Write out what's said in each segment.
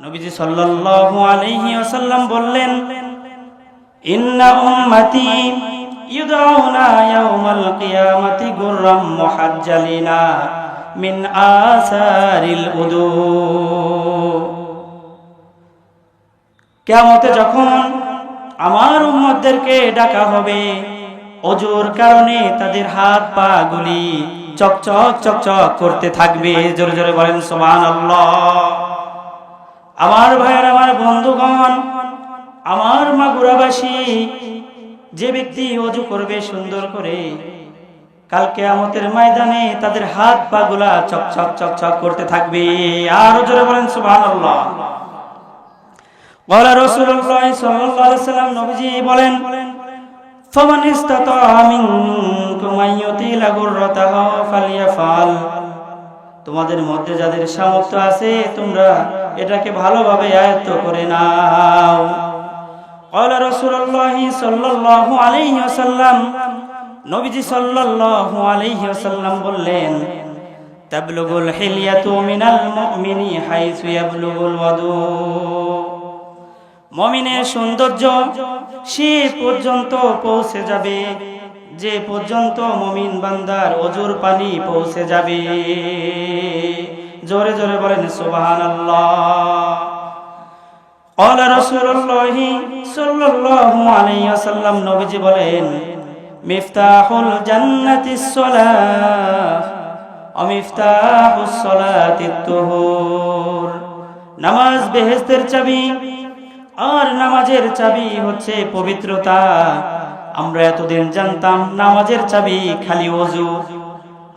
নবীজি সাল্লাল্লাহু আলাইহি ওয়াসাল্লাম বললেন, ইন্না উম্মতি ইউদআউনা ইয়াওমাল কিয়ামাতি গুররাম মুহাজ্জালিনা মিন আসারিল উদু। কিয়ামতে যখন আমার উম্মতদেরকে ডাকা হবে, ওযুর কারণে তাদের হাত পা গুলি চকচক চকচক করতে থাকবে। জোরে জোরে বলেন সুবহানাল্লাহ। আমার ভাইয়ের, আমার বন্ধুগণ, আমার মাগুরাবাসী, যে ব্যক্তি ওযু করবে সুন্দর করে, কাল কিয়ামতের ময়দানে তাদের হাত পা গুলা চকচক চকচক করতে থাকবে। আর জোরে বলেন সুবহানাল্লাহ। ওয়ালা রাসূলুল্লাহ সাল্লাল্লাহু আলাইহি ওয়াসাল্লাম নবীজি বলেন, ফামান ইসতাতা মিনকুম আইয়ুতিলা গুররাতাহু ফালইয়াফাল। তোমাদের মধ্যে যাদের সামর্থ্য আছে তোমরা এটাকে ভালোভাবে আয়ত্ত করে নাও। ওয়ালা রাসূলুল্লাহ সাল্লাল্লাহু আলাইহি ওয়াসাল্লাম নবীজি সাল্লাল্লাহু আলাইহি ওয়াসাল্লাম বললেন, তাবলুগুল হিলিয়াতু মিনাল মুমিনি হাইসু ইয়াবলুগুল ওয়াদু। মুমিনের সৌন্দর্য সে পর্যন্ত পৌঁছে যাবে যে পর্যন্ত মুমিন বান্দার ওযুর পানি পৌঁছে যাবে। জোরে জোরে বলেন সুবহানাল্লাহ। ক্বালা রাসূলুল্লাহ সাল্লাল্লাহু আলাইহি ওয়াসাল্লাম নবীজি বলেন, মিফতাহুল জান্নাতিস সালাহ ওয়া মিফতাহুস সালাতিত তুহুর। নামাজ বেহেশতের চাবি, আর নামাজের চাবি হচ্ছে পবিত্রতা। আমরা এতদিন জানতাম নামাজের চাবি খালি ওযু।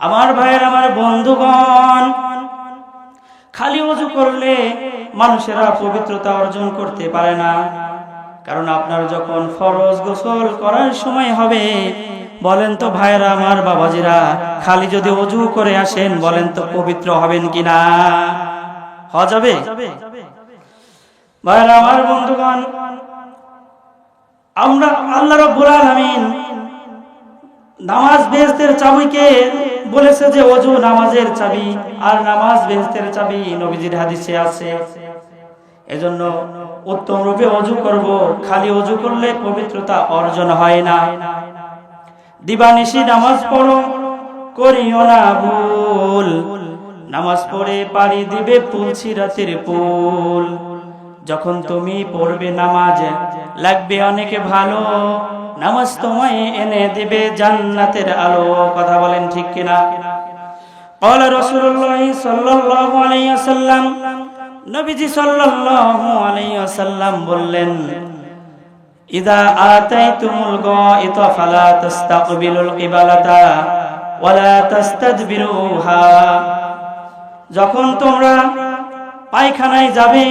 আমার ভাইয়ের, আমার বন্ধুগণ, খালি ওযু করলে মানুষেরা পবিত্রতা অর্জন করতে পারে না। কারণ আপনার যখন ফরজ গোসল করার সময় হবে, বলেন তো ভাইয়েরা, আমার বাবাজিরা, খালি যদি ওযু করে আসেন, বলেন তো পবিত্র হবেন কিনা? হওয়া যাবে? ভাইয়েরা, আমার বন্ধুগণ, আমরা আল্লাহ রাব্বুল আলামিন নামাজ বেহেশতের চাবিকে বলেছে যে ওযু নামাজের চাবি, আর নামাজ বেহেশতের চাবি নবীজির হাদিসে আছে। এজন্য উত্তম রূপে ওযু করব। খালি ওযু করলে পবিত্রতা অর্জন হয় না। দিবানিশি নামাজ পড়ো, করিও না ভুল। নামাজ পড়ে পাড়ি দিবে পুলসিরাতের পুল। যখন তুমি পড়বে নামাজ লাগবে অনেক ভালো, নামাজ তোমায় এনে দিবে জান্নাতের আলো। কথা বলেন ঠিক কিনা? ক্বালা রাসূলুল্লাহ সাল্লাল্লাহু আলাইহি ওয়াসাল্লাম নবীজি সাল্লাল্লাহু আলাইহি ওয়াসাল্লাম বললেন, ইযা আতাইতুমুল গায়িতা ফালা তাস্তাকবিলুল কিবলাতা ওয়ালা তাস্তাদবিরুহা। যখন তোমরা পায়খানায় যাবে,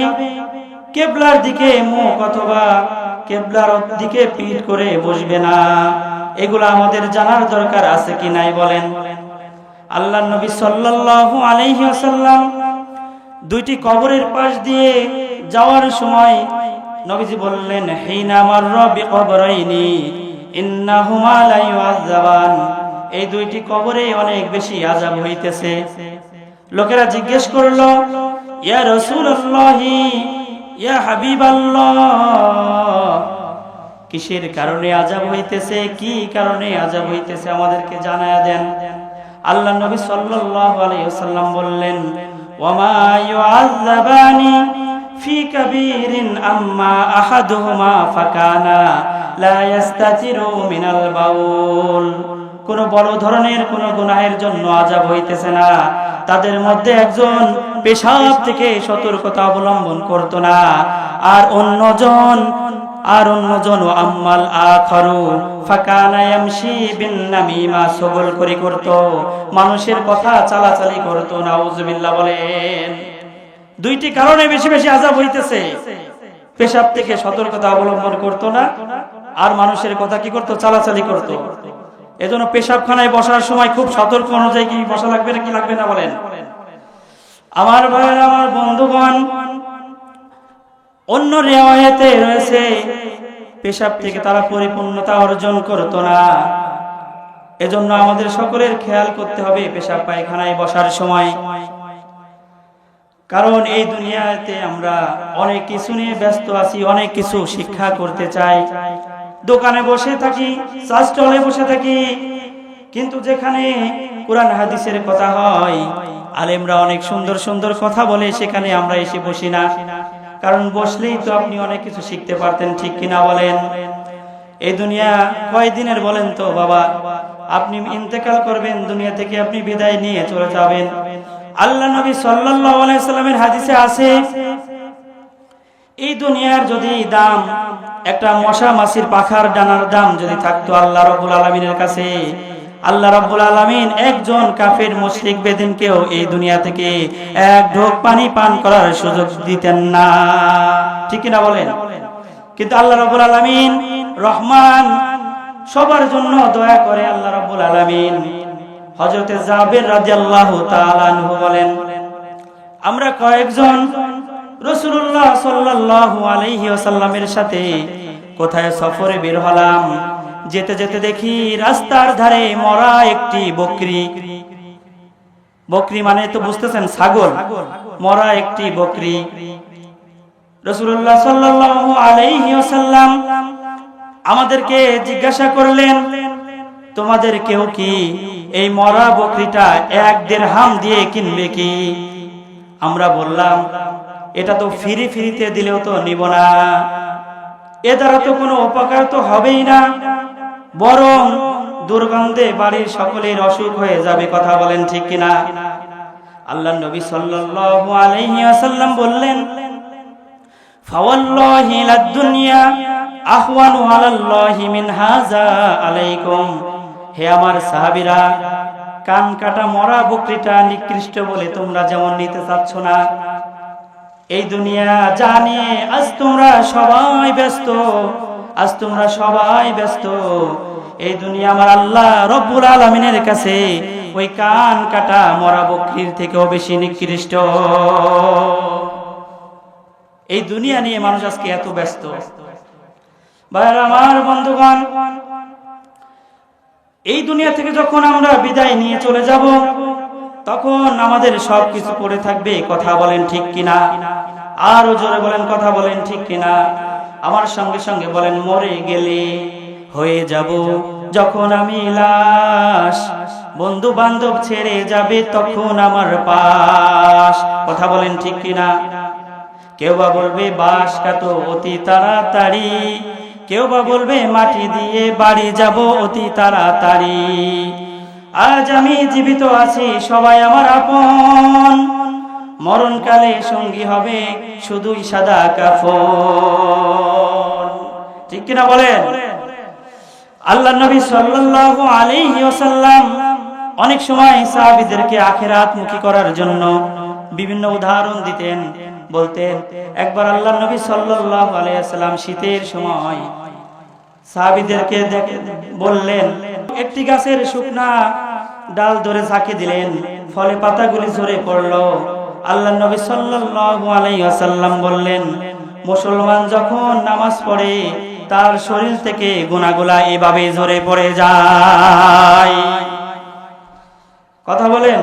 কিবলার দিকে মুখ অথবা কিবলার দিকে পিঠ করে বসবে না। এগুলো আমাদের জানার দরকার আছে কি নাই বলেন? আল্লাহর নবী সাল্লাল্লাহু আলাইহি ওয়াসাল্লাম দুইটি কবরের পাশ দিয়ে যাওয়ার সময় নবীজি বললেন, হিনা মাররা বিকবরাইনি ইন্নাহুমা লা ইউআযাবান। এই দুইটি কবরে অনেক বেশি আযাব হইতেছে। লোকেরা জিজ্ঞেস করলো, ইয়া রাসূলুল্লাহ, ইয়া হাবিবাল্লাহ, কিসের কারণে আযাব হইতেছে? কি কারণে আযাব হইতেছে আমাদেরকে জানায়া দেন। আল্লাহর নবী সাল্লাল্লাহু আলাইহি ওয়াসাল্লাম বললেন, ওয়ামা ইউআযাবানি ফি কাবীরিন আম্মা আহাদুহুমা ফাকানা লা ইস্তাতিরু মিনাল বাউল। কোন বড় ধরনের কোন গুনাহের জন্য আযাব হইতেছে না। তাদের মধ্যে একজন পেশাব থেকে সতর্কতা অবলম্বন করত না, আর অন্যজন আম্মাল আখারু ফাকানা ইয়ামশি বিন নামিমা, সগলখড়ি করত, মানুষের কথা চালাচালি করত। নাউজুবিল্লাহ বলেন। দুইটি কারণে বেশি বেশি আযাব হইতেছে। পেশাব থেকে সতর্কতা অবলম্বন করত না, আর মানুষের কথা কি করত? চালাচালি করত। এজন্য পেশাবখানায় বসার সময় খুব সতর্ক অনুযায়ী কি বসা লাগবে না কি লাগবে না বলেন? আমার ভাইয়েরা, আমার বন্ধুগণ, অন্য রিওয়ায়াতে রয়েছে পেশাব থেকে তারা পরিপূর্ণতা অর্জন করত না। এজন্য আমাদের সকলের খেয়াল করতে হবে পেশাব পায়খানায় বসার সময়। কারণ এই দুনিয়াতে আমরা অনেক কিছু নিয়ে ব্যস্ত আছি, অনেক কিছু শিক্ষা করতে চাই, দোকানে বসে থাকি, চা স্টলে বসে থাকি, কিন্তু যেখানে কোরআন হাদিসের কথা হয়, আলেমরা অনেক সুন্দর সুন্দর কথা বলে, সেখানে আমরা এসে বসি না। কারণ বসলেই তো আপনি অনেক কিছু শিখতে পারতেন, ঠিক কিনা বলেন? এই দুনিয়া কয়দিনের বলেন তো বাবা? আপনি ইন্তেকাল করবেন, দুনিয়া থেকে আপনি বিদায় নিয়ে চলে যাবেন। আল্লাহ নবী সাল্লাল্লাহু আলাইহি সাল্লামের হাদিসে আছে, এই দুনিয়ার যদি দাম একটা মশা মাছির পাখার ডানার দাম যদি থাকতো আল্লাহ রাব্বুল আলামিনের কাছে, আল্লাহ রাব্বুল আলামিন একজন কাফের মুশরিক বেদিনকেও এই দুনিয়া থেকে এক ঢোক পানি পান করার সুযোগ দিতেন না, ঠিক কিনা বলেন? কিন্তু আল্লাহ রাব্বুল আলামিন রহমান, সবার জন্য দয়া করে আল্লাহ রাব্বুল আলামিন। হযরতে জাবের রাদিয়াল্লাহু তাআলা আনহু বলেন, আমরা কয়েকজন রাসূলুল্লাহ সাল্লাল্লাহু আলাইহি ওয়াসাল্লামের সাথে কোথায় সফরে বের হলাম, যেতে যেতে দেখি রাস্তার ধারে মরা একটি বকরি, বকরি মানে তো বুঝতেছেন ছাগল, মরা একটি বকরি। রাসূলুল্লাহ সাল্লাল্লাহু আলাইহি ওয়াসাল্লাম আমাদেরকে জিজ্ঞাসা করলেন, তোমাদের কেউ কি এই মরা বকরিটা 1 দিরহাম দিয়ে কিনবে কি? আমরা বললাম, এটা তো ফ্রিতে দিলেও তো নিব না, এ দ্বারা তো কোনো উপকার তো হবেই না, বরং দুর্গন্ধে বাড়ির সকলের অসুখ হয়ে যাবে। কথা বলেন, ঠিক কিনা? আল্লাহর নবী সাল্লাল্লাহু আলাইহি ওয়াসাল্লাম বললেন, ফাওয়াল্লাহি লাদ দুনিয়া আহওয়ানু আলাল্লাহি মিন হাযা আলাইকুম। হে আমার সাহাবীরা, কান কাটা মরা বকরিটা নিকৃষ্ট বলে তোমরা যেমন নিতে চাচ্ছ না, এই দুনিয়া জানিয়ে আজ তোমরা সবাই ব্যস্ত, আজ তোমরা সবাই ব্যস্ত। এই দুনিয়া আমার আল্লাহ রব্বুল আলামিনের কাছে ওই কান কাটা মরা বকরির থেকেও বেশি নিকৃষ্ট। এই দুনিয়া নিয়ে মানুষ আজকে এত ব্যস্ত। ভাইরা আমার, বন্ধুগণ, এই দুনিয়া থেকে যখন আমরা বিদায় নিয়ে চলে যাব, তখন আমাদের সবকিছু পড়ে থাকবে। কথা বলেন, ঠিক কিনা? আরো জোরে বলেন, কথা বলেন, ঠিক কিনা? আমার সঙ্গে সঙ্গে বলেন, মরে গেলে হয়ে যাব যখন আমি লাশ, বন্ধু বান্ধব ছেড়ে যাবে তখন আমার পাশ। কথা বলেন, ঠিক কিনা? কেউ বা বলবে বাঁশ কাটো অতি তাড়াতাড়ি, কেউ বা বলবে মাটি দিয়ে বাড়ি যাব অতি তাড়াতাড়ি। আজ আমি জীবিত আছি, সবাই আমার আপন, মরণকালে সঙ্গী হবে শুধুই সাদা কাফন। ঠিক কিনা বলেন? আল্লাহর নবী সাল্লাল্লাহু আলাইহি ওয়াসাল্লাম অনেক সময় সাহাবীদেরকে আখিরাতমুখী করার জন্য বিভিন্ন উদাহরণ দিতেন, বলতেন। একবার আল্লাহর নবী সাল্লাল্লাহু আলাইহি ওয়াসাল্লাম শীতের সময় সাহাবীদেরকে বললেন, একটি গাছের শুকনা ডাল ধরে ঝাঁকি দিলেন, ফলে পাতাগুলি ঝরে পড়লো। আল্লাহর নবী সাল্লাল্লাহু আলাইহি ওয়াসাল্লাম বললেন, মুসলমান যখন নামাজ পড়ে তার শরীর থেকে গুনাহগুলা এভাবে ঝরে পড়ে যায়। কথা বলেন,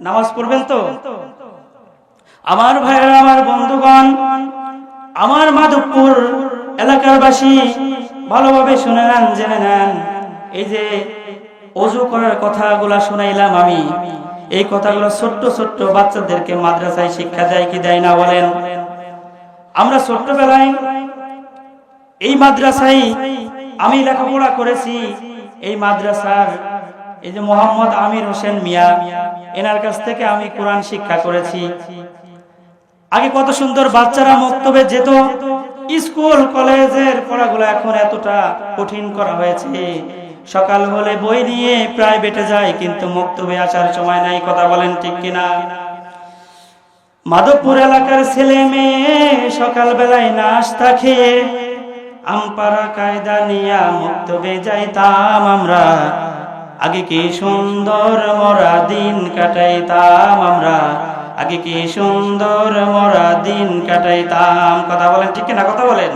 নামাজ পড়বেন তো? আমার ভাইরা, আমার বন্ধুগণ, আমার মাধবপুর এলাকার বাসী ভালোভাবে শুনে নেন, জেনে নেন। এই যে ওযু করার কথাগুলা শুনাইলাম আমি, এই কথাগুলো ছোট্ট ছোট্ট বাচ্চাদেরকে মাদ্রাসায় শিক্ষা দেয় কি দেয় না বলেন? আমরা ছোট্টবেলায় এই মাদ্রাসায় আমি লেখাপড়া করেছি। এই মাদ্রাসার এই যে মোহাম্মদ আমির হোসেন মিয়া, এনার কাছ থেকে আমি কোরআন শিক্ষা করেছি। আগে কত সুন্দর বাচ্চারা মক্তবে যেত, স্কুল কলেজের পড়াগুলো এখন এতটা কঠিন করা হয়েছে। সকাল হলে বই নিয়ে প্রাইভেটে যায়, কিন্তু মক্তবে আসার সময় নাই। কথা বলেন, ঠিক কিনা? মাধবপুর এলাকার ছেলে মেয়ে সকাল বেলায় নাস্তা খেয়ে আমপারা কায়দা নিয়া মক্তবে যাইতাম আমরা। আগে কি সুন্দর মরা দিন কাটাইতাম আমরা, আগে কি সুন্দর মরা দিন কাটাইতাম। কথা বলেন, ঠিক কিনা? কথা বলেন।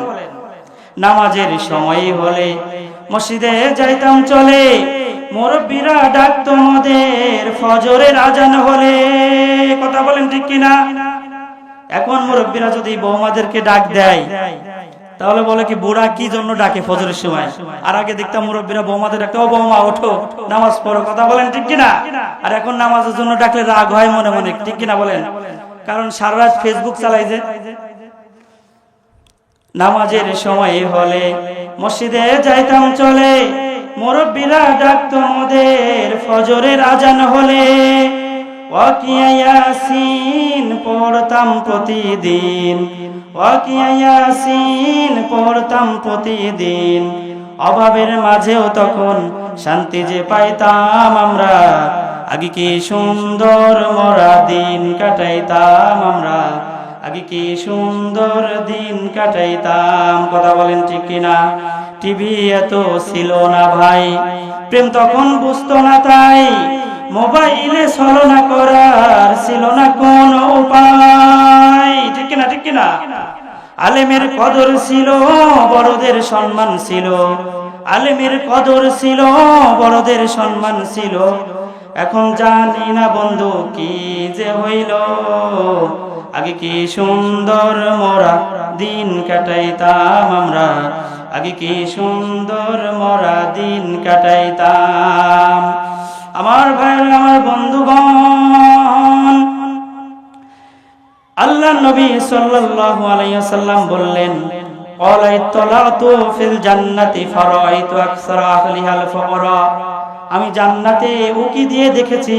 নামাজের সময় হলে মসজিদে যাইতাম চলে, মুরব্বীরা ডাকতো মোদের ফজরের আজান হলে। কথা বলেন ঠিক কিনা? এখন মুরব্বীরা যদি বৌমাদেরকে ডাক দেয় তাহলে বলে কি বুড়া কি জন্য ডাকে ফজরের সময়। আর আগে দেখতাম মুরব্বীরা বৌমাদের ডাকতো, ও বৌমা ওঠো নামাজ পড়ো। কথা বলেন ঠিক কিনা? আর এখন নামাজের জন্য ডাকলে রাগ হয় মনে মনে, ঠিক কিনা বলেন? কারণ সারা রাত ফেসবুক চালাই যে। নামাজের সময় হলে মসজিদে যাইতাম চলে, মুরব্বীরা ডাকতো মোদের ফজরের আজান হলে। ওয়াকিয়া ইয়াসিন পড়তাম প্রতিদিন, ওয়াকিয়া ইয়াসিন পড়তাম প্রতিদিন। অভাবের মাঝেও তখন শান্তি যে পাইতাম আমরা, আগে কি সুন্দর মোরা দিন কাটাইতাম আমরা, আগে কি সুন্দর দিন কাটাইতাম। কথা বলেন ঠিক কিনা? টিভি এত ছিল না ভাই, প্রেম তখন বুঝতো না, তাই মোবাইলে ছলনা করার ছিল না কোন উপায়। ঠিক কিনা? ঠিক কিনা? আলেমের কদর ছিল, বড়দের সম্মান ছিল, আলেমের কদর ছিল, বড়দের সম্মান ছিল। এখন জানি না বন্ধু কি যে হইল, আগে কি সুন্দর মোরা দিন কাটাইতাম আমরা, আগে কি সুন্দর মোরা দিন কাটাইতাম। আমার ভাইয়ের, আমার বন্ধুগণ, আল্লাহ নবী সাল্লাল্লাহু আলাইহি ওয়াসাল্লাম বললেন, ক্বালা ইত্তালাতু ফিল জান্নাতি ফারাআইতু আকসারা আহলিহাল ফুকারা। আমি জান্নাতে উকি দিয়ে দেখেছি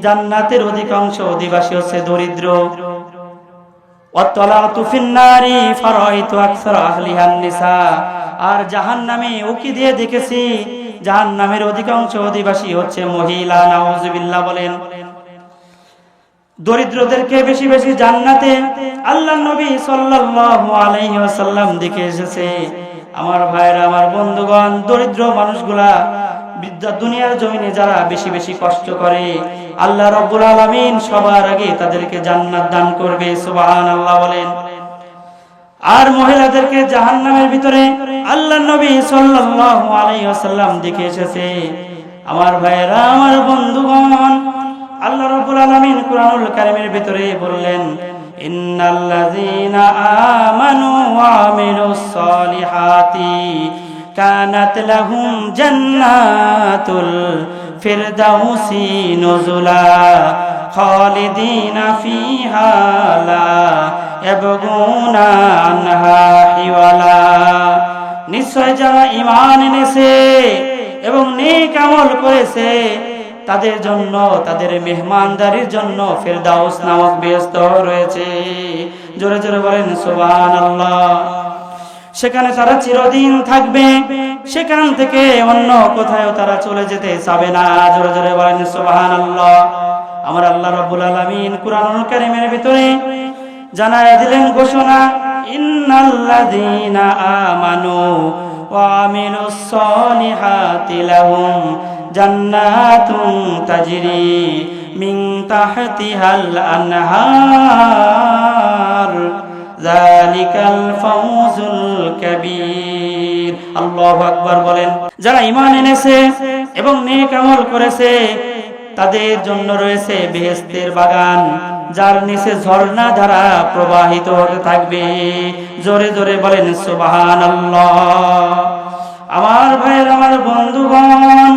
জান্নাতের অধিকাংশ অধিবাসী হচ্ছে দরিদ্র। ওয়াত্তালাতু ফিন নারি ফারাআইতু আকসারা আহলিহান নিসা। আর জাহান্নামে উকি দিয়ে দেখেছি জাহান্নামের অধিকাংশ অধিবাসী হচ্ছে মহিলা। নাউযুবিল্লাহ বলেন। দরিদ্রদেরকে বেশি বেশি জান্নাতে আল্লাহর নবী সাল্লাল্লাহু আলাইহি ওয়াসাল্লাম দেখে এসেছে। আমার ভাইরা, আমার বন্ধুগণ, দরিদ্র মানুষগুলা দুনিয়ার জমিনে যারা বেশি বেশি কষ্ট করে, আল্লাহ রাব্বুল আলামিন সবার আগে তাদেরকে জান্নাত দান করবে। সুবহানাল্লাহ বলেন। আর মহিলাদেরকে জাহান্নামের ভিতরে আল্লাহর নবী সাল্লাল্লাহু আলাইহি ওয়াসাল্লাম দেখে এসেছে। আমার ভাইরা, আমার বন্ধুগণ, আল্লাহ রাব্বুল আলামিন কুরআনুল কারীমের ভিতরে বললেন, ইন্নাল্লাযীনা আমানু ওয়া আমিলুস সালিহাতি কানাত লাহুম জান্নাতুল ফিরদাউসি নুজুলা খালিদিনা ফিহা লা ইয়াবগুনা আনহা হিওয়ালা। নিশ্চয় যারা ঈমান এনেছে এবং নেক আমল করেছে তাদের জন্য, তাদের মেহমানদারির জন্য ফিরদাউস নামক বেহেশত রয়েছে। জোরে জোরে বলেন সুবহানাল্লাহ। সেখানে তারা চিরদিন থাকবে, সেখান থেকে অন্য কোথাও তারা চলে যেতে চাবে না। জোরে জোরে বলেন সুবহানাল্লাহ। আমার আল্লাহ রাব্বুল আলামিন কুরআনুল কারীমের ভিতরে জানায় দিলেন ঘোষণা, ইন্নাল্লাযীনা আমানু ওয়া আমিলুস সালিহাতি লাহুম জান্নাতুন তাজরি মিন তাহতিহাল আনহার যালিকাল ফাওজুল কাবীর। আল্লাহু আকবার বলেন। যারা ঈমান এনেছে এবং নেক আমল করেছে তাদের জন্য রয়েছে বেহেশতের বাগান, যার নিচে ঝর্ণা ধারা প্রবাহিত হতে থাকবে। জোরে জোরে বলেন সুবহানাল্লাহ। আমার ভাইয়ের, আমার বন্ধুগণ,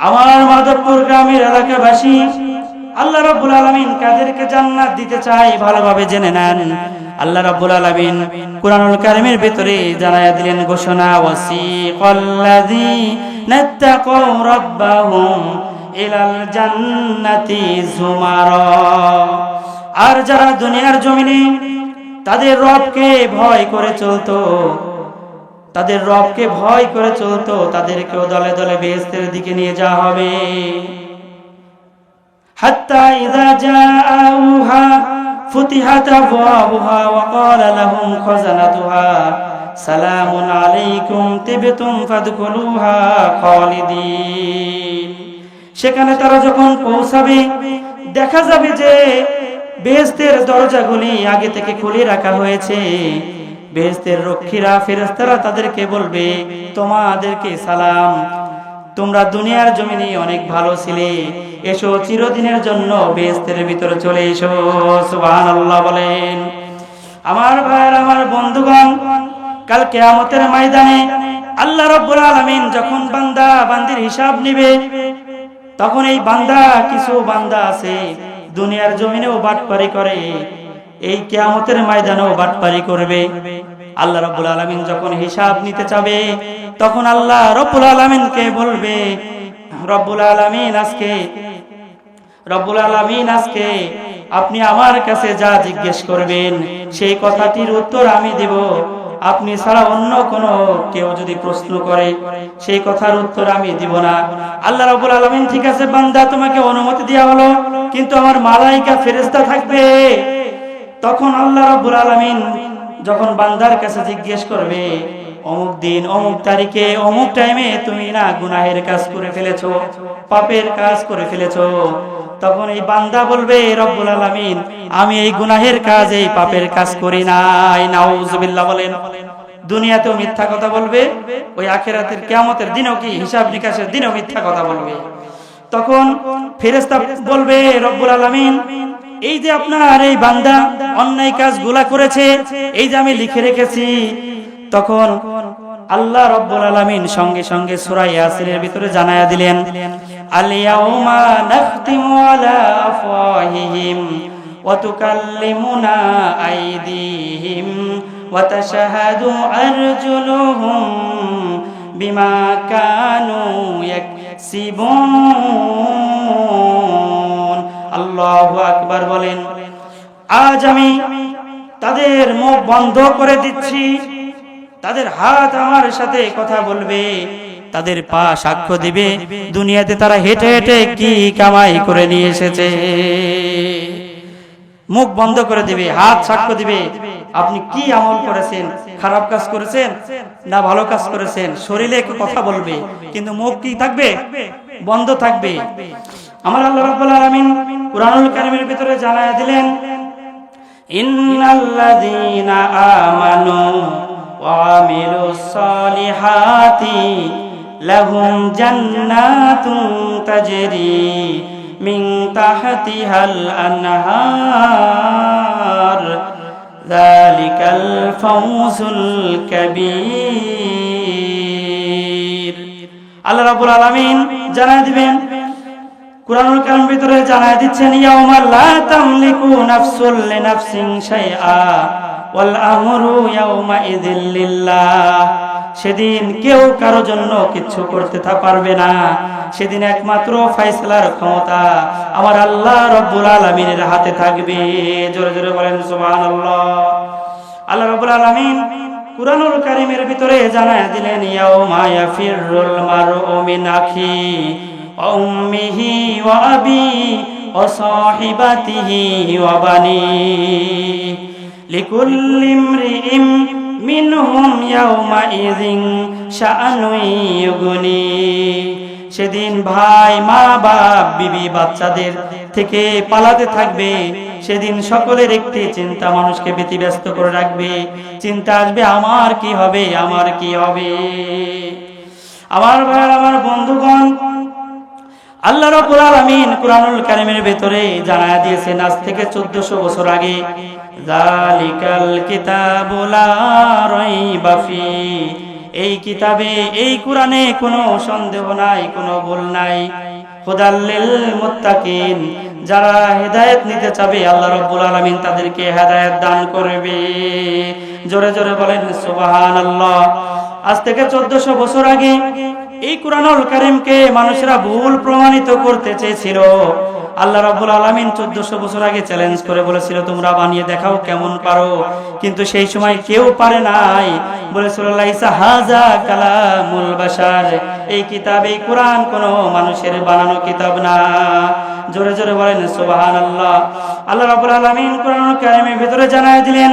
আমার মাধবপুর গ্রামের এলাকাবাসী, আল্লাহ রাব্বুল আলামিন কাদেরকে জান্নাত দিতে চায় ভালোভাবে জেনে নেন। আল্লাহ রাব্বুল আলামিন কুরআনুল কারীমের ভিতরে জানায়া দিলেন ঘোষণা, ওয়াসিকাল্লাযীনা তাকাউ রাব্বাহুম ইলাল জান্নাতি যুমারা। আর যারা দুনিয়ার জমিনে তাদের রবকে ভয় করে চলতো, তাদের রবকে ভয় করে চলতো, তাদেরকেও দলে দলে বেহেশতের দিকে নিয়ে যাওয়া হবে। হাত্তা ইযা জাআউহা ফুতিহাত আবওয়াবুহা ওয়া ক্বালা লাহুম খাযানাতুহা সালামুন আলাইকুম তিবতুম ফাদখুলুহা খালিদিন। সেখানে তারা যখন পৌঁছাবে দেখা যাবে যে বেহেশতের দরজাগুলি আগে থেকে খুলে রাখা হয়েছে। বেহেশতের রক্ষীরা, ফেরেশতারা তাদেরকে বলবে, তোমাদেরকে সালাম, তোমরা দুনিয়ার জমিনে অনেক ভালো ছিলে, এসো চিরদিনের জন্য বেহেশতের ভিতরে চলে এসো। সুবহানাল্লাহ বলেন। আমার ভাইয়ের, আমার বন্ধুগণ, কাল কিয়ামতের ময়দানে আল্লাহ রাব্বুল আলামিন যখন বান্দা বান্দির হিসাব নেবে, তখন এই বান্দা, কিছু বান্দা আছে দুনিয়ার জমিনেও বাটপারি করে, এই কিয়ামতের ময়দানেও বাটপারি করবে। আল্লাহ রাব্বুল আলামিন যখন হিসাব নিতে চাবে, তখন আল্লাহ রাব্বুল আলামিনকে বলবে, রব্বুল আলামিন আজকে আপনি আমার কাছে যা জিজ্ঞেস করবেন সেই কথাটির উত্তর আমি দেব। আপনি ছাড়া অন্য কোনো কেউ যদি প্রশ্ন করে সেই কথার উত্তর আমি দিব না। আল্লাহ রাব্বুল আলামিন, ঠিক আছে বান্দা, তোমাকে অনুমতি দেওয়া হলো, কিন্তু আমার মালাইকা ফেরেশতা থাকবে। তখন আল্লাহ রাব্বুল আলামিন যখন বান্দার কাছে জিজ্ঞেস করবে, অমুক দিন অমুক তারিখে অমুক টাইমে তুমি না গুনাহের কাজ করে ফেলেছো, পাপের কাজ করে ফেলেছো, তখন এই বান্দা বলবে, রব্বুল আলামিন আমি এই গুনাহের কাজ, এই পাপের কাজ করি নাই। নাউজুবিল্লাহ বলেন। দুনিয়াতেও মিথ্যা কথা বলবে, ওই আখিরাতের কিয়ামতের দিনও, কি হিসাব নিকাশের দিনও মিথ্যা কথা বলবে। তখন ফেরেশতা বলবে, রব্বুল আলামিন এই যে আপনার এই বান্দা অন্যায় কাজগুলা করেছে, এই যে আমি লিখে রেখেছি। তখন আল্লাহ রাব্বুল আলামিন সঙ্গে সঙ্গে সূরা ইয়াসিনের ভিতরে জানায়া দিলেন, আল ইয়াউমা নাখতিমু আলা আফওয়াহিহিম ওয়া তুকাল্লিমুনা আইদিহিম ওয়া তাশহাদু আরজুলুহুম বিমা কানু ইয়াকসিবুন। আল্লাহু আকবার বলেন। আজ আমি তাদের মুখ বন্ধ করে দিচ্ছি, তাদের হাত আমার সাথে কথা বলবে, তাদের পা সাক্ষ্য দিবে দুনিয়াতে তারা হেঁটে হেঁটে কি কামাই করে নিয়ে এসেছে। মুখ বন্ধ করে দিবে, হাত সাক্ষ্য দিবে আপনি কি আমল করেছেন, খারাপ কাজ করেছেন না ভালো কাজ করেছেন। শরীরে কথা বলবে কিন্তু মুখ কি থাকবে? বন্ধ থাকবে। আমার আল্লাহ রাব্বুল আলামিন কুরআনুল কারীমের ভিতরে জানায়া দিলেন, ইন্নাল্লাযীনা আমানু ওয়া আমিলুস সালিহাতি লাহুম জান্নাতুন তাজরি মিন তাহতিহাল আনহার যালিকাল ফাওজুল কাবীর। আল্লাহ রাব্বুল আলামিন জানায় দিবেন, কুরআনুল কারীমের ভিতরে জানায় দিচ্ছেন, ইয়াউমা লা তামলিকু নাফসুল লিনাফসিন শাইআ ওয়াল আমরু ইয়াউমা ইযিল লিল্লাহ। সেদিন কেউ কারো জন্য কিছু করতে পারবে না, সেদিন একমাত্র ফয়সালার ক্ষমতা আমার আল্লাহ রাব্বুল আলামিনের হাতে থাকবে। জোরে জোরে বলেন সুবহানাল্লাহ। আল্লাহ রাব্বুল আলামিন কুরআনুল কারীমের ভিতরে জানায় দিলেন, ইয়াউমা ইয়াফিরুল মারউ মিন আখি ওয়া উম্মিহি ওয়া আবি ওয়া সাহিবাতিহি ওয়া বানি লিকুল্লি ইমরিইম মিনহুম ইয়াউমা ইযিন শাআনুন ইউগনি। সেদিন ভাই, মা, বাপ, বিবি, বাচ্চাদের থেকে পালাতে থাকবে। সেদিন সকলের একটি চিন্তা মানুষকে ব্যতিব্যস্ত করে রাখবে। চিন্তা আসবে, আমার কি হবে, আমার কি হবে। আমার ভাই, আমার বন্ধুগণ, আল্লাহ রাব্বুল আলামিন কুরআনুল কারীমের ভিতরে জানায়া দিয়েছেন আজ থেকে 1400 বছর আগে, যালিকাল কিতাবু লা রাইবা ফি। এই কিতাবে, এই কোরআনে কোনো সন্দেহ নাই, কোনো ভুল নাই। হুদাল লিল মুত্তাকিন, যারা হেদায়েত নিতে চাবে আল্লাহ রাব্বুল আলামিন তাদেরকে হেদায়েত দান করবে। জোরে জোরে বলেন সুবহানাল্লাহ। আজ থেকে 1400 বছর আগে এই কুরআনুল কারীমকে মানুষরা ভুল প্রমাণিত করতে চেয়েছিল। আল্লাহ রাব্বুল আলামিন 1400 বছর আগে চ্যালেঞ্জ করে বলেছিল, তোমরা বানিয়ে দেখাও কেমন পারো। কিন্তু সেই সময় কেউ পারে নাই। বলেছিল, লাইসা হাযা কালামুল বাশার, এই কিতাব, এই কুরআন কোনো মানুষের বানানো কিতাব না। জোরে জোরে বলেন সুবহানাল্লাহ। আল্লাহ রাব্বুল আলামিন কুরআনুল কারীমের ভিতরে জানায় দিলেন,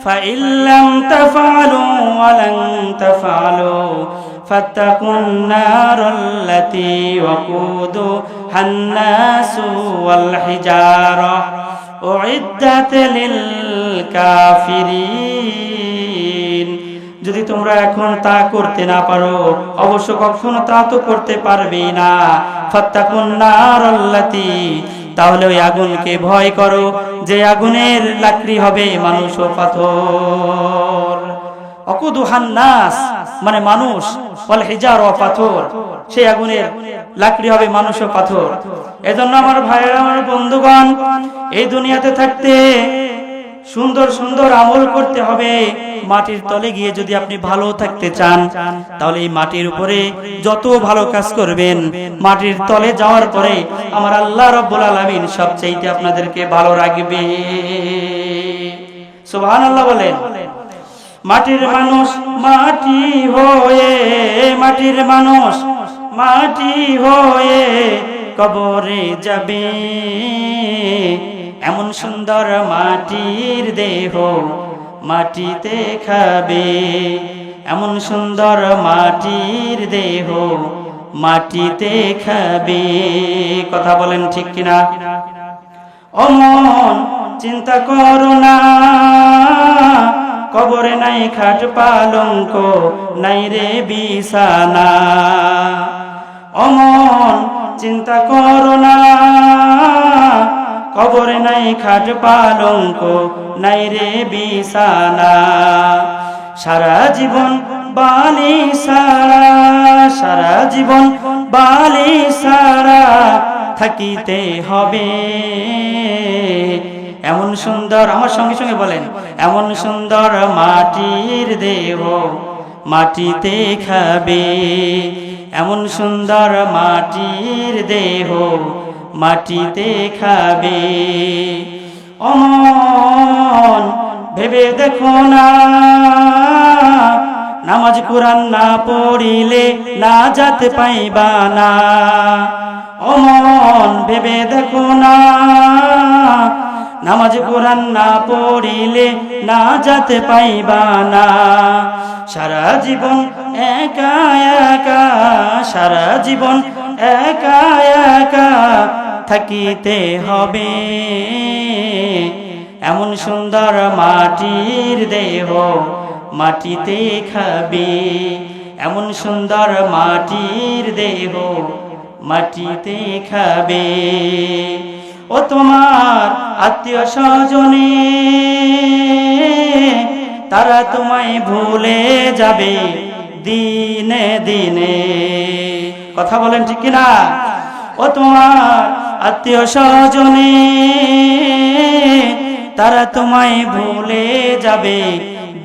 ফাইল্লাম তাফআলু ওয়া লান তাফআলু ফাত্তাকুন নারাল্লাতী ওয়াকুদুহান নাসু ওয়াল হিজারা উইদ্দাত লিল কাফিরিন। যদি তোমরা এখন তা করতে না পারো, অবশ্য কখনো তা তো করতে পারবেই না। ফাত্তাকুন নারাল্লাতী, তাহলে ওই আগুনকে ভয় করো যে আগুনের লাকড়ি হবে মানুষ ও পাথর। অকুদুহান নাস মানে মানুষ, ওয়াল হিজার ও পাথর, সেই আগুনের লাকড়ি হবে মানুষ ও পাথর। এজন্য আমার ভাইয়েরা, আমার বন্ধুগণ, এই দুনিয়াতে থাকতে সুন্দর সুন্দর আমল করতে হবে। মাটির তলে গিয়ে যদি আপনি ভালো থাকতে চান, তাহলে এই মাটির উপরে যত ভালো কাজ করবেন, মাটির তলে যাওয়ার পরে আমার আল্লাহ রাব্বুল আলামিন সবচেয়ে আপনাদেরকে ভালো রাখবে। সুবহানাল্লাহ বলেন। মাটির মানুষ মাটি হয়ে, মাটির মানুষ মাটি হয়ে কবরে যাবে, এমন সুন্দর মাটির দেহ মাটিতে খাবে, এমন সুন্দর মাটির দেহ মাটিতে খাবে। কথা বলেন ঠিক কিনা? ও মন চিন্তা করো না, কবরে নাই খাট পালঙ্ক, নাই রে বিছানা। ও মন চিন্তা করো না, কবরে নাই খাট পালঙ্ক, নাই রে বিছানা। সারা জীবন বালি সারা, সারা জীবন বালি সারা থাকিতে হবে, এমন সুন্দর, আমার সঙ্গে সঙ্গে বলেন, এমন সুন্দর মাটির দেহ মাটিতে খাবে, এমন সুন্দর মাটির দেহ মাটিতে খাবে। অমন ভেবে দেখো না, নামাজ কুরআন না পড়িলে না যেতে পাইবা না। অমন ভেবে দেখো না, নামাজ কুরআন না পড়িলে না যেতে পাইবা না। সারা জীবন একা একা, সারা জীবন একা একা থাকিতে হবে, এমন সুন্দর মাটির দেহ মাটিতে খাবে, এমন সুন্দর মাটির দেহ মাটিতে খাবে। ও তোমার আত্মীয় স্বজনে তারা তোমায় ভুলে যাবে দিনে দিনে। কথা বলেন ঠিক কিনা? ও তোমার আত্মীয় স্বজনে তারা তোমায় ভুলে যাবে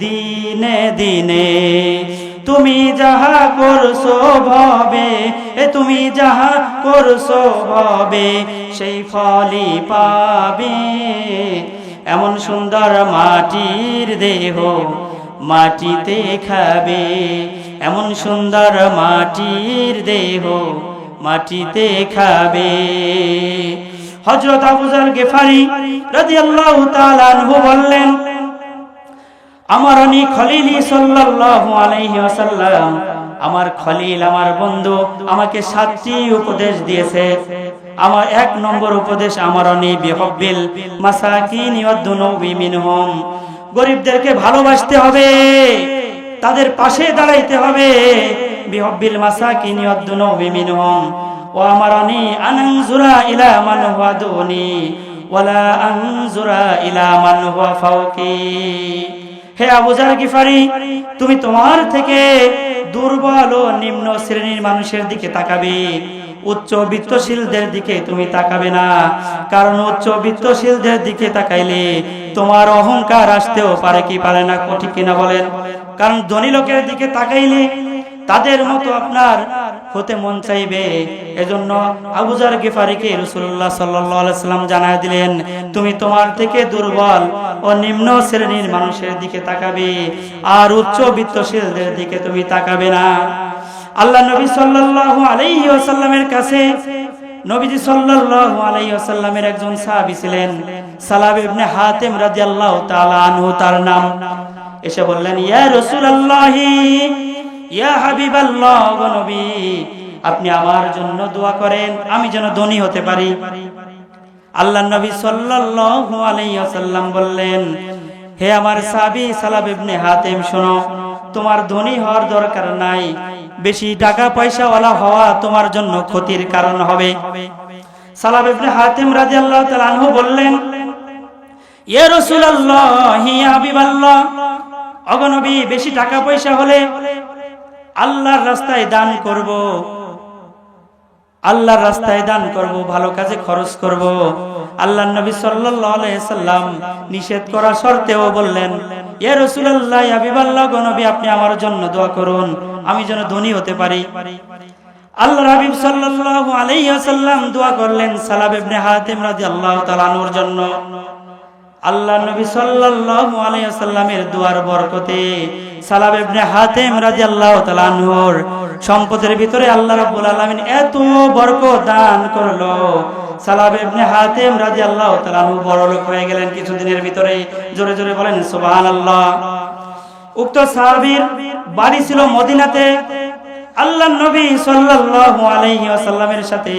দিনে দিনে। তুমি যাহা করছো ভবে, তুমি যাহা করছো ভবে সেই ফলই পাবে, এমন সুন্দর মাটির দেহ মাটিতে খাবে, এমন সুন্দর মাটির দেহ মাটিতে খাবে। হযরত আবু যর গিফারি রাদিয়াল্লাহু তাআলা আনহু বললেন, আমারনি খলিলি সাল্লাল্লাহু আলাইহি ওয়াসাল্লাম, আমার খলিল আমার বন্ধু আমাকে 7টি উপদেশ দিয়েছে। আমার 1 নম্বর উপদেশ, আমারনি বিহুব্বিল মাসাকিন ওয়াদ-দুনুবি মিনহুম, গরিবদেরকে ভালোবাসতে হবে, তাদের পাশে দাঁড়াইতে হবে। বিহুব্বিল মাসাকিন ওয়াদ-দুনুবি মিনহুম, ও আমারনি আনজুরা ইলা মান হুয়া দুনি ওয়ালা আনজুরা ইলা মান হুয়া ফাওকি। হে আবু যর গিফারি, তুমি তোমার থেকে দুর্বল ও নিম্ন শ্রেণীর মানুষের দিকে তাকাবে, উচ্চ বিত্তশীলদের দিকে তুমি তাকাবে না। কারণ উচ্চ বিত্তশীলদের দিকে তাকাইলে তোমার অহংকার আসতেও পারে কি পারে না, ঠিক কিনা বলেন? কারণ ধনী লোকের দিকে তাকাইলে তাদের মতো আপনার হতে মন চাইবে। এজন্য আবু যর গিফারিকে রাসূলুল্লাহ সাল্লাল্লাহু আলাইহি ওয়াসাল্লাম জানায় দিলেন, তুমি তোমার থেকে দুর্বল ও নিম্ন শ্রেণীর মানুষের দিকে তাকাবে, আর উচ্চ বিত্তশীলদের দিকে তুমি তাকাবে না। আল্লাহ নবী সাল্লাল্লাহু আলাইহি ওয়াসাল্লামের কাছে নবীজি সাল্লাল্লাহু আলাইহি ওয়াসাল্লামের একজন সাহাবী ছিলেন, সালাব ইবনে হাতিম রাদিয়াল্লাহু তাআলা আনহু তার নাম। এসে বললেন, ইয়া রাসূলুল্লাহি, ইয়া হাবিবাল্লাহ, গো নবী, আপনি আমার জন্য দোয়া করেন, আমি যেন ধনী হতে পারি। আল্লাহর নবী সাল্লাল্লাহু আলাইহি ওয়াসাল্লাম বললেন, হে আমার সাহাবী সালাব ইবনে হাতিম, শোনো, তোমার ধনী হওয়ার দরকার নাই, বেশি টাকা পয়সাওয়ালা হওয়া তোমার জন্য ক্ষতির কারণ হবে। সালাব ইবনে হাতিম রাদিয়াল্লাহু তাআলা আনহু বললেন, ইয়া রাসূলুল্লাহ, ইয়া হাবিবাল্লাহ, ওগো নবী, বেশি টাকা পয়সা হলে আল্লাহর রাস্তায় দান করব, আল্লাহর রাস্তায় দান করব, ভালো কাজে খরচ করব। আল্লাহর নবী সাল্লাল্লাহু আলাইহি সাল্লাম নিষেধ করা সত্ত্বেও বললেন, ইয়া রাসূলুল্লাহ, ইয়া হাবিবাল্লাহ, গো নবী, আপনি আমার জন্য দোয়া করুন, আমি যেন ধনী হতে পারি। আল্লাহর হাবিব সাল্লাল্লাহু আলাইহি ওয়াসাল্লাম দোয়া করলেন সালাব ইবনে হাতিম রাদিয়াল্লাহু তাআলা আনহুর জন্য। আল্লাহর নবী সাল্লাল্লাহু আলাইহি ওয়াসাল্লামের দোয়ার বরকতে সালাব ইবনে হাতিম রাদিয়াল্লাহু তাআলা আনহুর সম্পদের ভিতরে আল্লাহ রাব্বুল আলামিন এত বরকত দান করলো, সালাব ইবনে হাতিম রাদিয়াল্লাহু তাআলা আনহু বড়লোক হয়ে গেলেন কিছুদিনের ভিতরে। জোরে জোরে বলেন সুবহানাল্লাহ। উক্ত সাহাবীর বাড়ি ছিল মদিনাতে। আল্লাহর নবী সাল্লাল্লাহু আলাইহি ওয়াসাল্লামের সাথে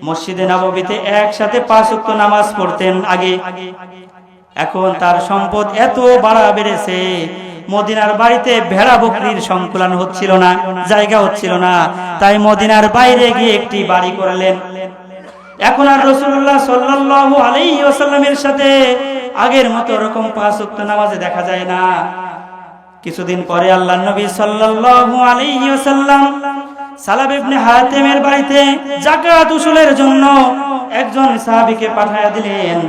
মসজিদে নববীতে একসাথে 5 ওয়াক্ত নামাজ পড়তেন আগে। এখন তার সম্পদ এত বাড়া বেড়েছে, মদিনার বাড়িতে ভেড়া বকরির সংকুলান হচ্ছিল না, জায়গা হচ্ছিল না, তাই মদিনার বাইরে গিয়ে একটি বাড়ি করলেন। এখন আর রাসূলুল্লাহ সাল্লাল্লাহু আলাইহি ওয়াসাল্লামের সাথে আগের মতো এরকম 5 ওয়াক্ত নামাজে দেখা যায় না। কিছুদিন পরে আল্লাহর নবী সাল্লাল্লাহু আলাইহি ওয়াসাল্লাম সালাব ইবনে হাতিমের বাড়িতে যাকাত উসুলের জন্য একজন সাহাবীকে পাঠিয়ে দিলেন।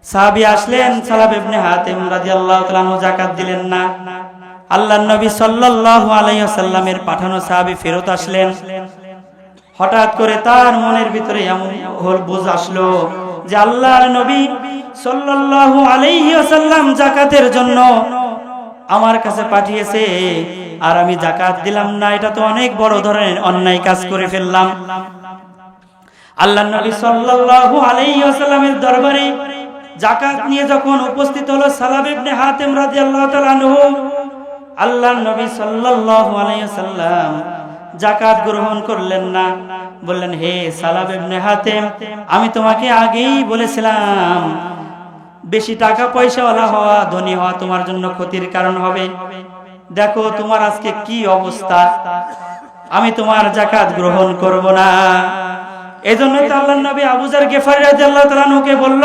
সাহাবী আসলেন, সালাব ইবনে হাতিম রাদিয়াল্লাহু তাআলা আনহু যাকাত দিলেন না। আল্লাহর নবী সাল্লাল্লাহু আলাইহি ওয়াসাল্লামের পাঠানো সাহাবী ফেরত আসলেন। হঠাৎ করে তার মনের ভিতরে এমন বুঝ আসলো যে আল্লাহর নবী সাল্লাল্লাহু আলাইহি ওয়াসাল্লাম যাকাতের জন্য আমার কাছে পাঠিয়েছে, আর আমি যাকাত দিলাম না, এটা তো অনেক বড় ধরনের অন্যায় কাজ করে ফেললাম। আল্লাহর নবী সাল্লাল্লাহু আলাইহি ওয়াসাল্লামের দরবারে যাকাত নিয়ে যখন উপস্থিত হলো সালাব ইবনে হাতিম রাদিয়াল্লাহু তাআলা আনহু, আল্লাহর নবী সাল্লাল্লাহু আলাইহি ওয়াসাল্লাম যাকাত গ্রহণ করলেন না। বললেন, হে সালাব ইবনে হাতিম, আমি তোমাকে আগেই বলেছিলাম বেশি টাকা পয়সাওয়ালা হওয়া, ধনী হওয়া তোমার জন্য ক্ষতির কারণ হবে। দেখো তোমার আজকে কি অবস্থা, আমি তোমার যাকাত গ্রহণ করব না। এজন্যই তো আল্লাহর নবী আবু যর গিফারী রাদিয়াল্লাহু তাআলা আনহুকে বলল,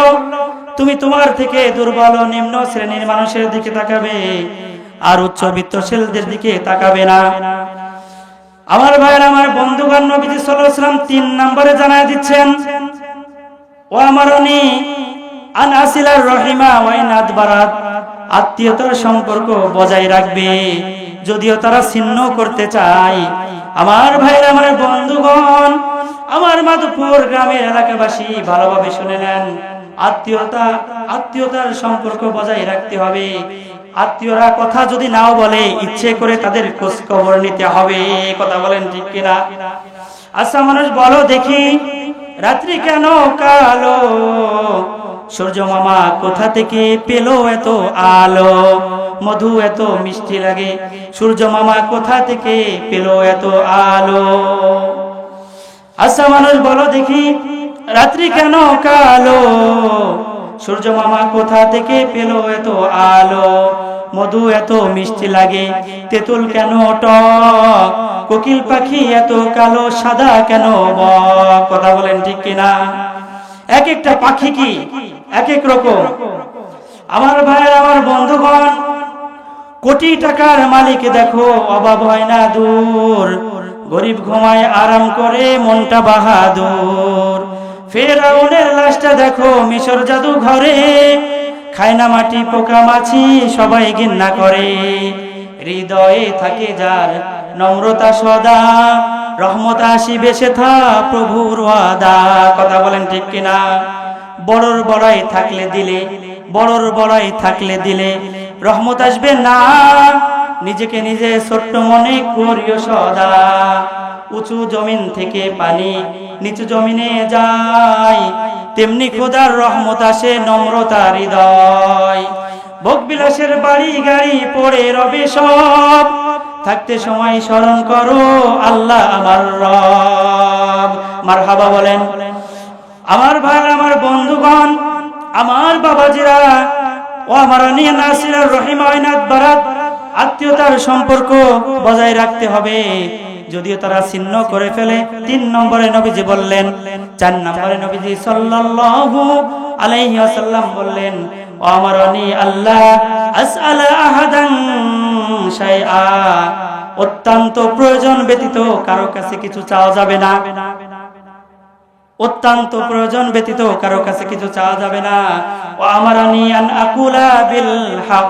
তুমি তোমার থেকে দুর্বল ও নিম্ন শ্রেণীর মানুষের দিকে তাকাবে, আর উচ্চবিত্তশীলদের দিকে তাকাবে না। আমার ভাইরা, আমার বন্ধুগণ, নবীজি সাল্লাল্লাহু আলাইহি ওয়াসাল্লাম 3 নম্বরে জানায় দিচ্ছেন, ও আমারনি আন আসিলার রহিমা ওয়া ইন আদবারাত, আত্মীয়তার সম্পর্ক বজায় রাখবে যদিও তারা ছিন্ন করতে চায়। আমার ভাইরা, আমার বন্ধুগণ, আমার মাধবপুর গ্রামের এলাকাবাসী ভালোভাবে শুনে নেন, আত্মীয়তার সম্পর্ক বজায় রাখতে হবে। আত্মীয়রা কথা যদি নাও বলে, ইচ্ছে করে তাদের খোঁজ খবর নিতে হবে। কথা বলেন ঠিক কিনা? আচ্ছা মানুষ বলো দেখি, রাত্রি কেন কালো, সূর্য মামা কোথা থেকে পেলো এত আলো, মধু এত মিষ্টি লাগে, সূর্য মামা কোথা থেকে পেলো এত আলো। আচ্ছা মানুষ বলো দেখি, রাত্রি কেন কালো, সূর্য মামা কোথা থেকে পেলো এত আলো, মধু এত মিষ্টি লাগে, তেঁতুল কেন টক, কোকিল পাখি এত কালো, সাদা কেন বক। কথা বলেন ঠিক কিনা? এক একটা পাখি কি এক এক রকম। আমার ভাইয়ের, আমার বন্ধুগণ, কোটি টাকার মালিক দেখো অভাব হয় না দূর, গরিব ঘুমায় আরাম করে মনটা বাহাদুর। ফেরাউনের লাশটা দেখো মিশর জাদু ঘরে, খায় না মাটি পোকা মাছি সবাই ঘৃণা করে। হৃদয়ে থাকে যার নম্রতা সদা, রহমত আসিবে সেথা প্রভুর ওয়াদা। কথা বলেন ঠিক কিনা? বড়র বড়াই থাকলে দিলে, বড়র বড়াই থাকলে দিলে রহমত আসবে না, নিজেকে নিজে ছোট্ট মনে করিও সদা। উঁচু জমিন থেকে পানি নিচু জমিনে যায়, তেমনি খোদার রহমত আসে নম্রতার হৃদয়। ভোগবিলাসের বাড়ি গাড়ি পড়ে রবে সব, থাকতে সময় স্মরণ করো আল্লাহ আমার রব। মারহাবা বলেন। আমার ভাই, আমার বন্ধুগণ, আমার বাবাজিরা, ও আমার নিয়ে নাসির রহিমা ওয়াইনাত বারাত, আত্মীয়তার সম্পর্ক বজায় রাখতে হবে, যদিও তারা ছিন্ন করে ফেলে। 3 নম্বরে নবীজি বললেন, 4 নম্বরে নবীজি সাল্লাল্লাহু আলাইহি ওয়াসাল্লাম বললেন, আমারানি আল্লাহ আসআলা আহাদান শাইআ, অত্যন্ত প্রয়োজন ব্যতীত কারো কাছে কিছু চাওয়া যাবে না। অত্যন্ত প্রয়োজন ব্যতীত কারো কাছে কিছু চাওয়া যাবে না। ও আমারানি আন আকুলা বিল হক,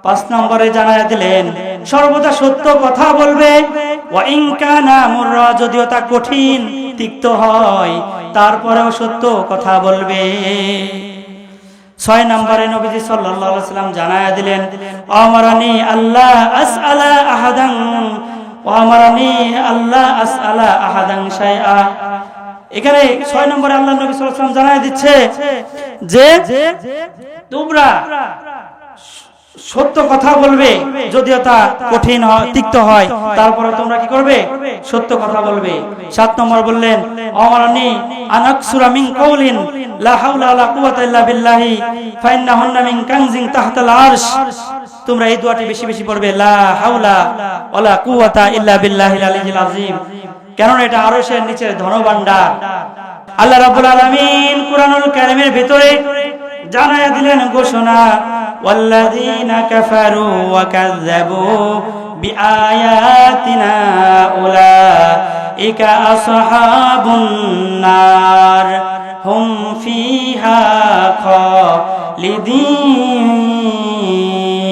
5 নম্বরে জানায়া দিলেন সর্বদা সত্য কথা বলবে। ওয়া ইন কানা মুররা, যদিও তা কঠিন তিক্ত হয় তারপরেও সত্য কথা বলবে। 6 নম্বরে নবীজি সাল্লাল্লাহু আলাইহি ওয়াসাল্লাম জানায়া দিলেন, আমারানি আল্লাহ আসআলা আহাদান, আমারানি আল্লাহ আসআলা আহাদান শাইআ। এখানে 6 নম্বরে আল্লাহ নবী সাল্লাল্লাহু আলাইহি ওয়াসাল্লাম জানায় দিচ্ছে যে তোমরা সত্য কথা বলবে, যদিও তা কঠিন হয় তিক্ত হয় তারপরে তোমরা কি করবে? সত্য কথা বলবে। 7 নম্বর বললেন, আমারানি আনাকসুরা মিন কাউলিন লা হাওলা ওয়ালা কুওয়াতা ইল্লা বিল্লাহি ফাইন্নাহুন্না মিন কানজিন তাহতাল আরশ। তোমরা এই দোয়াটি বেশি বেশি পড়বে, লা হাওলা ওয়ালা কুওয়াতা ইল্লা বিল্লাহিল আলিয়্যিল আযীম, কারণ এটা আরশের নিচের ধনভাণ্ডার। আল্লাহ রাব্বুল আলামিন কুরআনুল কারীমের ভিতরে জানায়া দিলেন ঘোষণা, ওয়াল্লাযীনা কাফারু ওয়া কাযযাবু বিআয়াতিনা উলাইকা আসহাবুন নার হুম ফিহা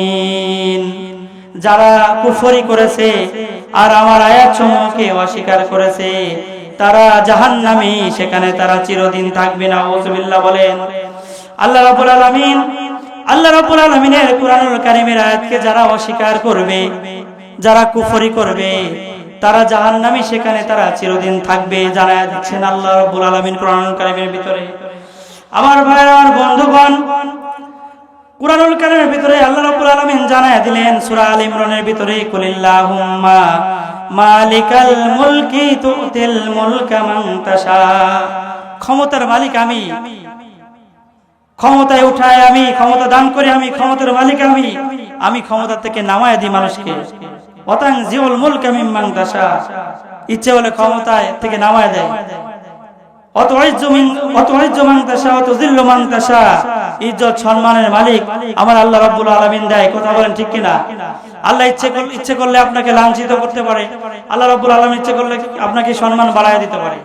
খালিদিন। যারা কুফরি করেছে আর আমার আয়াতসমূহকে অস্বীকার করেছে তারা জাহান্নামী, সেখানে তারা চিরদিন থাকবে না। আউযুবিল্লাহ বলেন। আল্লাহ রাব্বুল আলামিনের কুরআনুল কারীমের আয়াতকে যারা অস্বীকার করবে, যারা কুফরি করবে তারা জাহান্নামী, সেখানে তারা চিরদিন থাকবে জানায়া দিচ্ছেন আল্লাহ রাব্বুল আলামিন কুরআনুল কারীমের ভিতরে। আমার ভাইরা, আমার বন্ধুগণ, কুরআনুল কারীমের ভিতরে আল্লাহ রাব্বুল আলামিন জানায়া দিলেন সূরা আল ইমরানের ভিতরে, কুলিল্লাহুম্মা মালিকাল মুলকি তুতিল মুলকা মান তাশা। ক্ষমতার মালিক আমি, ক্ষমতায় উঠায় আমি, ক্ষমতা দান করে আমি, ক্ষমতার মালিক আমি, আমি ক্ষমতা থেকে নামায় দিই মানুষকে। ওয়াতানজিউল মুলকা মিম্মান তাশা, ইচ্ছে হলে ক্ষমতায় থেকে নামায় দেয়। অতুইজ্জু মান তাশা ওয়া তুযিল্লু মান তাশা, ইজ্জত সম্মানের মালিক আমার আল্লাহ রাব্বুল আলামিন দেয়। কথা বলেন ঠিক কিনা? আল্লাহ ইচ্ছে করলে আপনাকে লাঞ্ছিত করতে পারে, আল্লাহ রাব্বুল আলামিন ইচ্ছে করলে আপনাকে সম্মান বাড়ায় দিতে পারে।